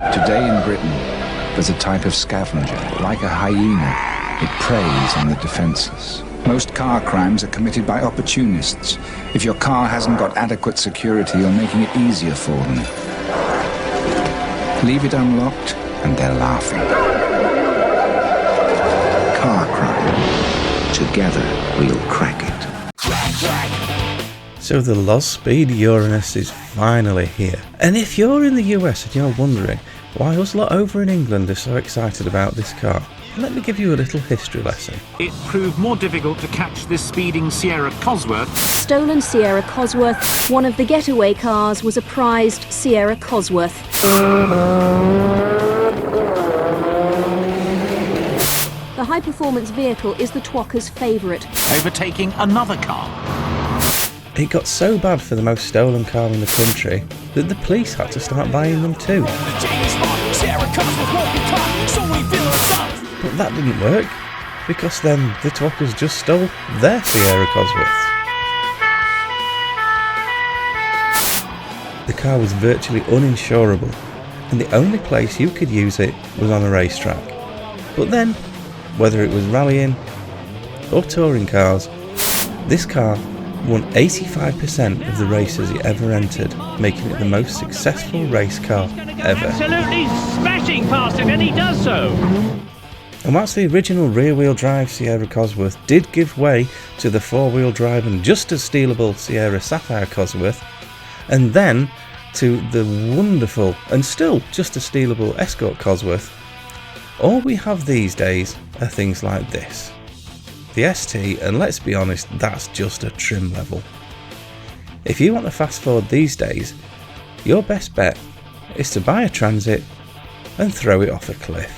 Today in Britain, there's a type of scavenger, like a hyena. It preys on the defenseless. Most car crimes are committed by opportunists. If your car hasn't got adequate security, you're making it easier for them. Leave it unlocked, and they're laughing. Car crime. Together, we'll crack it. So the Lost Speed Uranus is finally here. And if you're in the US and you're wondering why us lot over in England are so excited about this car, let me give you a little history lesson. It proved more difficult to catch this speeding Sierra Cosworth. Stolen Sierra Cosworth, one of the getaway cars, was a prized Sierra Cosworth. The high-performance vehicle is the Twocker's favourite. Overtaking another car. It got so bad for the most stolen car in the country that the police had to start buying them too. But that didn't work, because then the Twockers just stole their Sierra Cosworths. The car was virtually uninsurable, and the only place you could use it was on a racetrack. But then, whether it was rallying or touring cars, this car won 85% of the races it ever entered, making it the most successful race car ever. Absolutely smashing past him, and he does so. And whilst the original rear-wheel drive Sierra Cosworth did give way to the four-wheel drive and just as stealable Sierra Sapphire Cosworth, and then to the wonderful and still just as stealable Escort Cosworth, all we have these days are things like this. The ST, and let's be honest, that's just a trim level. If you want to fast forward these days, your best bet is to buy a Transit and throw it off a cliff.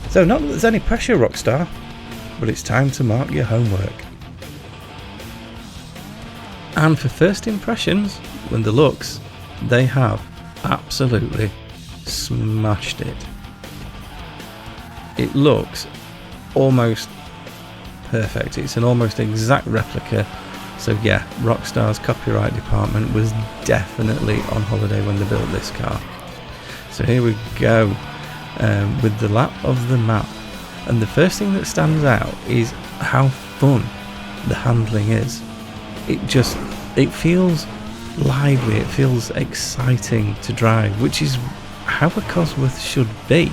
So not that there's any pressure, Rockstar, but it's time to mark your homework. And for first impressions, when the looks, they have absolutely smashed it. It looks almost perfect. It's an almost exact replica. So yeah, Rockstar's copyright department was definitely on holiday when they built this car. So here we go. With the lap of the map, and the first thing that stands out is how fun the handling is. It feels lively, it feels exciting to drive, which is how a Cosworth should be.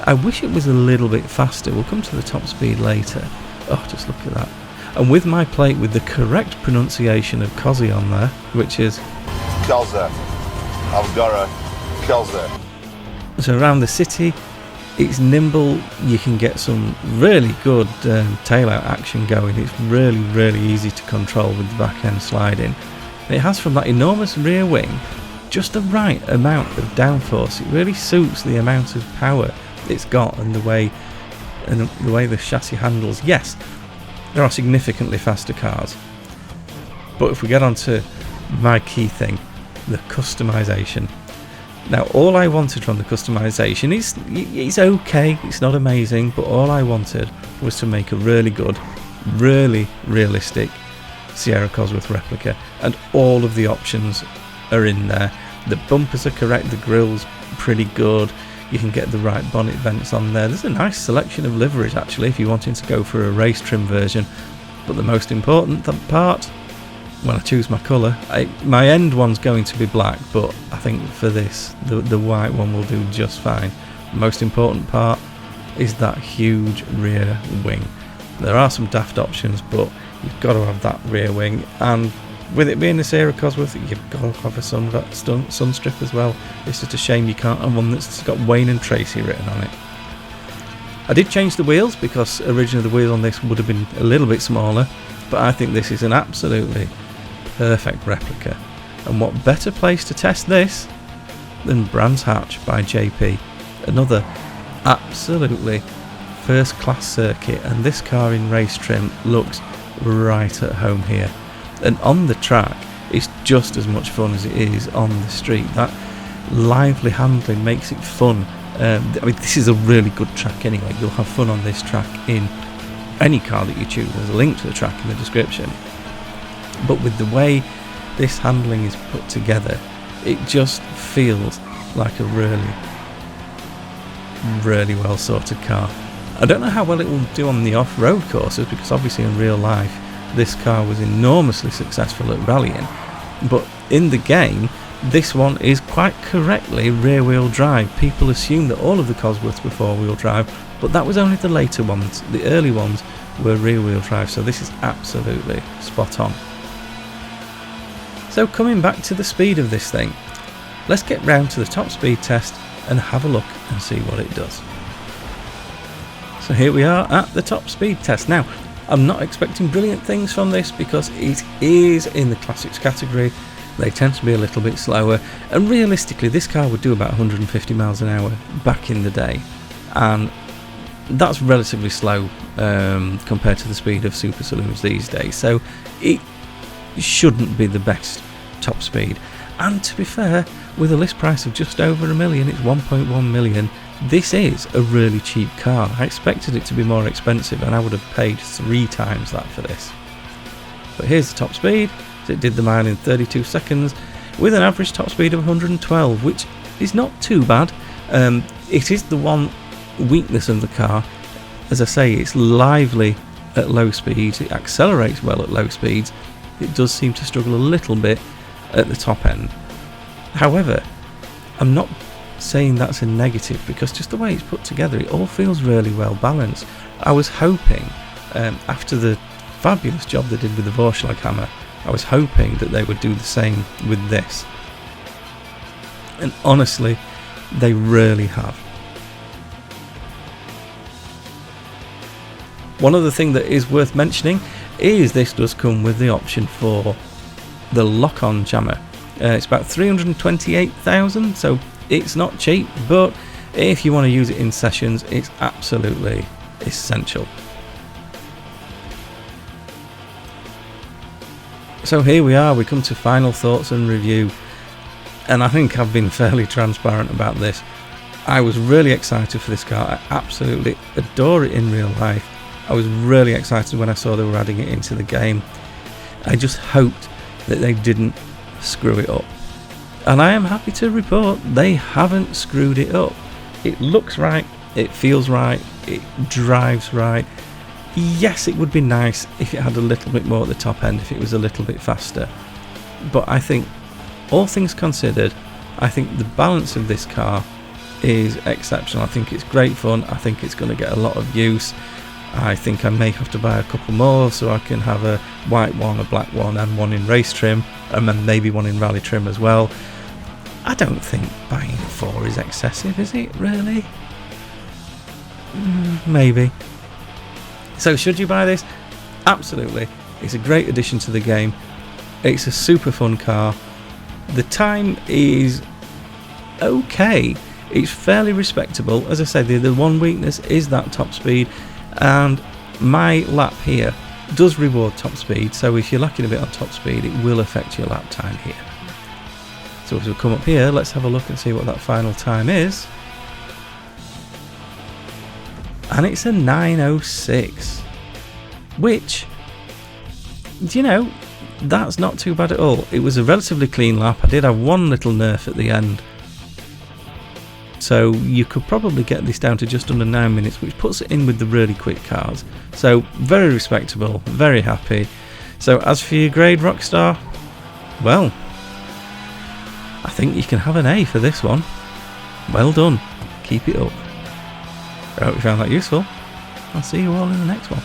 I wish it was a little bit faster. We'll come to the top speed later. Oh, just look at that. And with my plate with the correct pronunciation of Cosy on there, which is Cosworth. I've got a Cosworth. So around the city, it's nimble. You can get some really good tail-out action going. It's really, really easy to control with the back end sliding. And it has, from that enormous rear wing, just the right amount of downforce. It really suits the amount of power it's got and the way the chassis handles. Yes, there are significantly faster cars, but if we get on to my key thing, the customization. Now, all I wanted from the customization is, it's okay, it's not amazing, but all I wanted was to make a really good, really realistic Sierra Cosworth replica, and all of the options are in there. The bumpers are correct, the grill's pretty good, you can get the right bonnet vents on there. There's a nice selection of liveries actually if you're wanting to go for a race trim version, but the most important part, when I choose my colour, my end one's going to be black, but I think for this, the white one will do just fine. The most important part is that huge rear wing. There are some daft options, but you've got to have that rear wing, and with it being the Sierra Cosworth, you've got to have a sun strip as well. It's just a shame you can't have one that's got Wayne and Tracy written on it. I did change the wheels, because originally the wheel on this would have been a little bit smaller, but I think this is an absolutely perfect replica, and what better place to test this than Brands Hatch by JP, another absolutely first class circuit, and this car in race trim looks right at home here, and on the track it's just as much fun as it is on the street. That lively handling makes it fun I mean, this is a really good track anyway. You'll have fun on this track in any car that you choose. There's a link to the track in the description. But with the way this handling is put together, it just feels like a really, really well sorted car. I don't know how well it will do on the off-road courses, because obviously in real life this car was enormously successful at rallying, but in the game this one is quite correctly rear-wheel drive. People assume that all of the Cosworths were four-wheel drive, but that was only the later ones. The early ones were rear-wheel drive, so this is absolutely spot on. So coming back to the speed of this thing, let's get round to the top speed test and have a look and see what it does. So here we are at the top speed test. Now, I'm not expecting brilliant things from this because it is in the classics category. They tend to be a little bit slower, and realistically this car would do about 150 miles an hour back in the day, and that's relatively slow compared to the speed of super saloons these days, so it shouldn't be the best top speed. And to be fair, with a list price of just over $1 million, it's 1.1 million, this is a really cheap car. I expected it to be more expensive, and I would have paid 3 times that for this. But here's the top speed. So it did the mile in 32 seconds with an average top speed of 112, which is not too bad. It is the one weakness of the car. As I say, it's lively at low speeds, it accelerates well at low speeds. It does seem to struggle a little bit at the top end. However, I'm not saying that's a negative, because just the way it's put together, it all feels really well balanced. I was hoping, after the fabulous job they did with the Vorschlag hammer, I was hoping that they would do the same with this. And honestly, they really have. One other thing that is worth mentioning is this does come with the option for the lock-on jammer. It's about 328,000, so it's not cheap, but if you want to use it in sessions, it's absolutely essential. So here we are, we come to final thoughts and review, and I think I've been fairly transparent about this. I was really excited for this car. I absolutely adore it in real life. I was really excited when I saw they were adding it into the game. I just hoped that they didn't screw it up. And I am happy to report they haven't screwed it up. It looks right, it feels right, it drives right. Yes, it would be nice if it had a little bit more at the top end, if it was a little bit faster. But I think, all things considered, I think the balance of this car is exceptional. I think it's great fun. I think it's going to get a lot of use. I think I may have to buy a couple more so I can have a white one, a black one, and one in race trim, and then maybe one in rally trim as well. I don't think buying 4 is excessive, is it, really? Maybe. So should you buy this? Absolutely. It's a great addition to the game. It's a super fun car. The time is okay. It's fairly respectable. As I said, the one weakness is that top speed, and my lap here does reward top speed, so if you're lacking a bit on top speed, it will affect your lap time here. So as we come up here, let's have a look and see what that final time is. And it's a 9:06, which, you know, that's not too bad at all. It was a relatively clean lap. I did have one little nerf at the end, so you could probably get this down to just under 9 minutes, which puts it in with the really quick cars. So very respectable, very happy. So as for your grade, Rockstar, well, I think you can have an A for this one. Well done. Keep it up. I hope you found that useful. I'll see you all in the next one.